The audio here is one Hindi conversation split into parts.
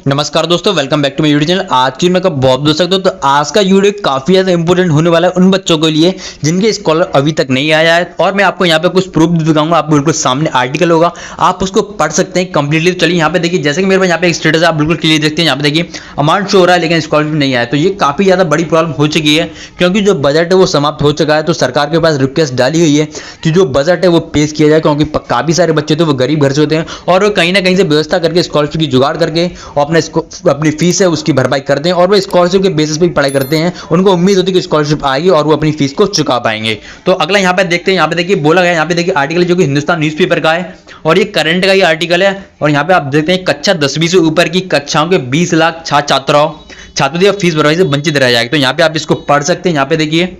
नमस्कार दोस्तों, welcome back to my YouTube channel. आज की मैं कब बहुत दोस्त सकते हो तो आज का वीडियो काफी ज्यादा इंपॉर्टेंट होने वाला है उन बच्चों के लिए जिनके स्कॉलर अभी तक नहीं आया है। और मैं आपको यहाँ पे कुछ प्रूफ दिखाऊंगा। आपको बिल्कुल सामने आर्टिकल होगा, आप उसको पढ़ सकते हैं कंप्लीटली। तो चलिए यहाँ पे देखिए, जैसे कि मेरे पास यहाँ पे एक स्टेटस है, आप बिल्कुल क्लियर देखते हैं। यहाँ पे देखिए अमाउंट शो हो रहा है लेकिन स्कॉलरशिप नहीं आया, तो ये काफी ज्यादा बड़ी प्रॉब्लम हो चुकी है क्योंकि जो बजट है वो समाप्त हो चुका है। तो सरकार के पास रिक्वेस्ट डाली हुई है कि जो बजट है वो पेश किया जाए, क्योंकि काफी सारे बच्चे तो वो गरीब घर से होते हैं और वो कहीं ना कहीं से व्यवस्था करके स्कॉलरशिप की जुगाड़ करके अपनी फीस है उसकी भरपाई करते हैं और वो स्कॉलरशिप के बेसिस पे पढ़ाई करते हैं। उनको उम्मीद होती है कि स्कॉलरशिप आएगी और वो अपनी फीस को चुका पाएंगे। तो अगला यहाँ पे देखते हैं, यहाँ पे देखिए बोला गया, यहाँ पे देखिए आर्टिकल जो कि हिंदुस्तान न्यूज़पेपर का है और ये करंट का ये आर्टिकल है। और यहाँ पे आप देखते हैं कक्षा 10वीं से ऊपर की कक्षाओं के 20 लाख छात्रों फीस भरपाई से वंचित रह जाएगी। तो यहाँ पे आप इसको पढ़ सकते हैं। यहाँ पे देखिए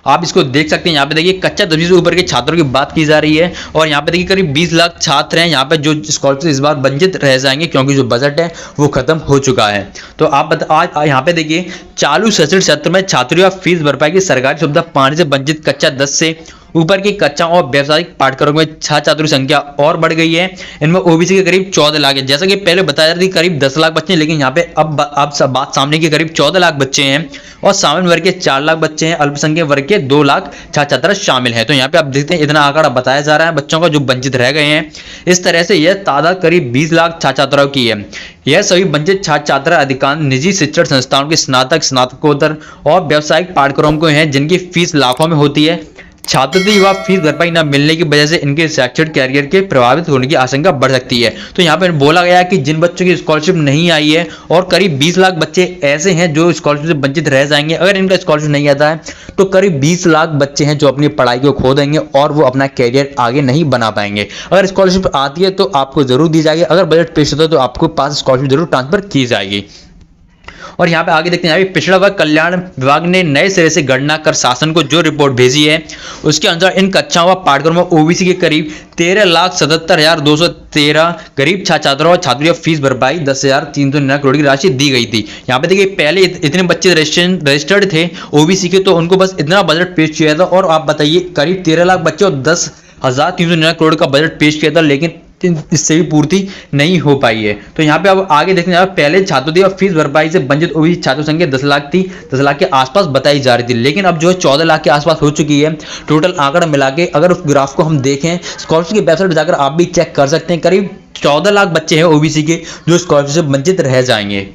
आप इसको देख सकते हैं। यहाँ पे देखिए कक्षा 10वीं से ऊपर के छात्रों की बात की जा रही है और यहाँ पे देखिए करीब 20 लाख छात्र हैं यहाँ पे जो स्कॉलरशिप इस बार वंचित रह जाएंगे क्योंकि जो बजट है वो खत्म हो चुका है। तो आप आज यहाँ पे देखिए चालू शैक्षणिक सत्र में छात्रों की फीस भरपाई की सरकारी सुविधा पाने से वंचित कक्षा 10 से ऊपर की कक्षाओं और व्यावसायिक पाठ्यक्रमों में छात्रों की संख्या और बढ़ गई है। इनमें ओबीसी के करीब 14 लाख है। जैसा कि पहले बताया जा रहा था करीब 10 लाख बच्चे हैं, लेकिन यहाँ पे अब सब बात सामने की करीब 14 लाख बच्चे हैं और सामान्य वर्ग के 4 लाख बच्चे हैं, अल्पसंख्यक वर्ग के 2 लाख छात्र शामिल हैं। तो यहाँ पे आप देखते हैं इतना आंकड़ा बताया जा रहा है बच्चों का जो वंचित रह गए हैं। इस तरह से यह तादाद करीब 20 लाख छात्राओं की है। यह सभी वंचित छात्र अधिकांश निजी शिक्षण संस्थाओं के स्नातक, स्नातकोत्तर और व्यावसायिक पाठ्यक्रमों को हैं जिनकी फीस लाखों में होती है। छात्रों की युवा फीस भरपाई न मिलने की वजह से इनके शैक्षणिक कैरियर के प्रभावित होने की आशंका बढ़ सकती है। तो यहाँ पर बोला गया है कि जिन बच्चों की स्कॉलरशिप नहीं आई है और करीब 20 लाख बच्चे ऐसे हैं जो स्कॉलरशिप से वंचित रह जाएंगे। अगर इनका स्कॉलरशिप नहीं आता है तो करीब 20 लाख बच्चे हैं जो अपनी पढ़ाई को खो देंगे और वो अपना कैरियर आगे नहीं बना पाएंगे। अगर स्कॉलरशिप आती है तो आपको जरूर दी जाएगी, अगर बजट पेश होता है तो आपको पास स्कॉलरशिप जरूर ट्रांसफर की जाएगी। और यहाँ पे आगे देखते हैं, पिछड़ा वर्ग कल्याण विभाग ने नए सिरे से गणना कर शासन को जो रिपोर्ट भेजी है उसके अनुसार इन कक्षाओं व पाठ्यक्रमों में ओबीसी के करीब 13,77,213 गरीब छात्रों और छात्रियों फीस भरपाई 10,399 करोड़ की राशि दी गई थी। यहाँ पे देखिए पहले इतने बच्चे रजिस्टर्ड थे ओबीसी के, तो उनको बस इतना बजट पेश किया था और आप बताइए करीब 13 लाख बच्चे और 10,399 करोड़ का बजट पेश किया था, लेकिन इससे भी पूर्ति नहीं हो पाई है। तो यहाँ पे अब आगे देखने जाए, पहले छात्रों की फीस भरपाई से वंचित ओबीसी छात्रों संख्या 10 लाख थी, 10 लाख के आसपास बताई जा रही थी, लेकिन अब जो है 14 लाख के आसपास हो चुकी है। टोटल आंकड़ा मिला के अगर उस ग्राफ को हम देखें, स्कॉलरशिप की वेबसाइट पर जाकर आप भी चेक कर सकते हैं, करीब 14 लाख बच्चे हैं ओबीसी के जो स्कॉलरशिप से वंचित रह जाएंगे।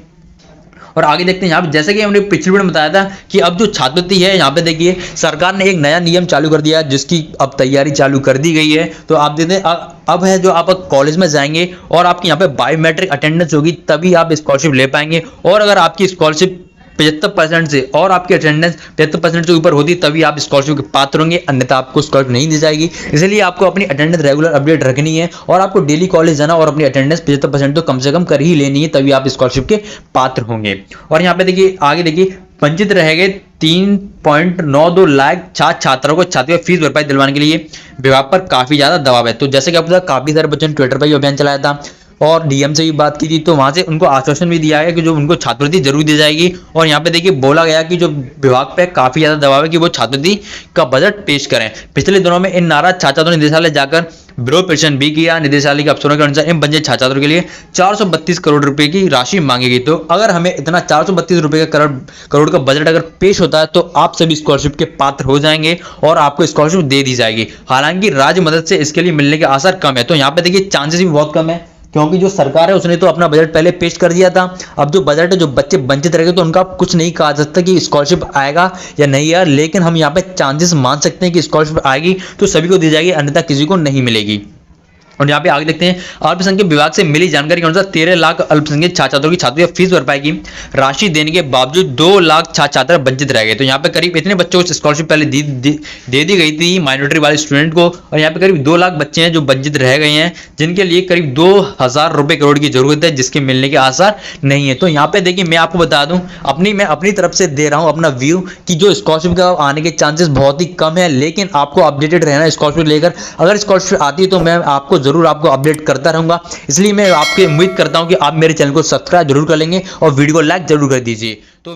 और आगे देखते हैं यहाँ पे, जैसे कि हमने पिछले वीडियो में बताया था कि अब जो छात्रवृत्ति है यहाँ पे देखिए सरकार ने एक नया नियम चालू कर दिया जिसकी अब तैयारी चालू कर दी गई है। तो आप देखते हैं अब है जो आप कॉलेज में जाएंगे और आपकी यहाँ पे बायोमेट्रिक अटेंडेंस होगी तभी आप स्कॉलरशिप ले पाएंगे। और अगर आपकी स्कॉलरशिप 75% से और आपकी अटेंडेंस 75% से ऊपर होती तभी आप स्कॉलरशिप के पात्र होंगे, अन्यथा आपको स्कॉलरशिप नहीं दी जाएगी। इसलिए आपको अपनी अटेंडेंस रेगुलर अपडेट रखनी है और आपको डेली कॉलेज जाना और अपनी अटेंडेंस 75% तो कम से कम कर ही लेनी है, तभी आप स्कॉलरशिप के पात्र होंगे। और यहाँ पे देखिए आगे देखिए वंचित रह गए 3.92 लाख छात्रों को छात्रों फीस भरपाई दिलवाने के लिए विभाग पर काफी ज्यादा दबाव है। तो जैसे कि आपको काफी सारे बच्चों ने ट्विटर पर अभियान चलाया था और डीएम से भी बात की थी, तो वहां से उनको आश्वासन भी दिया गया कि जो उनको छात्रवृत्ति जरूर दी जाएगी। और यहाँ पे देखिए बोला गया कि जो विभाग पे काफी ज्यादा दबाव है कि वो छात्रवृत्ति का बजट पेश करें। पिछले दिनों में इन नाराज छात्रों ने निदेशालय जाकर विरोध प्रदर्शन भी किया। निदेशालय के अफसरों के अनुसार इन वंचित छात्रों के लिए 432 करोड़ रुपए की राशि मांगी गई। तो अगर हमें इतना 432 रुपए का करोड़ का बजट अगर पेश होता है तो आप सभी स्कॉलरशिप के पात्र हो जाएंगे और आपको स्कॉलरशिप दे दी जाएगी। हालांकि राज्य मदद से इसके लिए मिलने के आसार कम है। तो यहाँ पे देखिए चांसेस भी बहुत कम है क्योंकि जो सरकार है उसने तो अपना बजट पहले पेश कर दिया था। अब जो बजट है जो बच्चे वंचित रहेंगे तो उनका कुछ नहीं कहा जा सकता कि स्कॉलरशिप आएगा या नहीं आएगा, लेकिन हम यहाँ पे चांसेस मान सकते हैं कि स्कॉलरशिप आएगी तो सभी को दी जाएगी, अन्यथा किसी को नहीं मिलेगी। और यहाँ पे आगे देखते हैं, अल्पसंख्यक विभाग से मिली जानकारी के अनुसार 13 लाख अल्पसंख्यक छात्रों की छात्रों फीस भरपाई की राशि देने के बावजूद 2 लाख छात्र वंचित रह गए। तो यहाँ पे करीब इतने बच्चों को स्कॉलरशिप पहले दे दी गई थी माइनॉरिटी वाले स्टूडेंट को, और यहाँ पे करीब 2 लाख बच्चे हैं जो वंचित रह गए हैं जिनके लिए करीब 2,000 रुपए करोड़ की जरूरत है, जिसके मिलने के आसार नहीं है। तो यहाँ पे देखिए मैं आपको बता दूं, मैं अपनी तरफ से दे रहा हूँ अपना व्यू कि जो स्कॉलरशिप का आने के चांसेस बहुत ही कम है, लेकिन आपको अपडेटेड रहना स्कॉलरशिप लेकर। अगर स्कॉलरशिप आती है तो मैं जरूर आपको अपडेट करता रहूंगा। इसलिए मैं आपकी उम्मीद करता हूं कि आप मेरे चैनल को सब्सक्राइब जरूर कर लेंगे और वीडियो को लाइक जरूर कर दीजिए। तो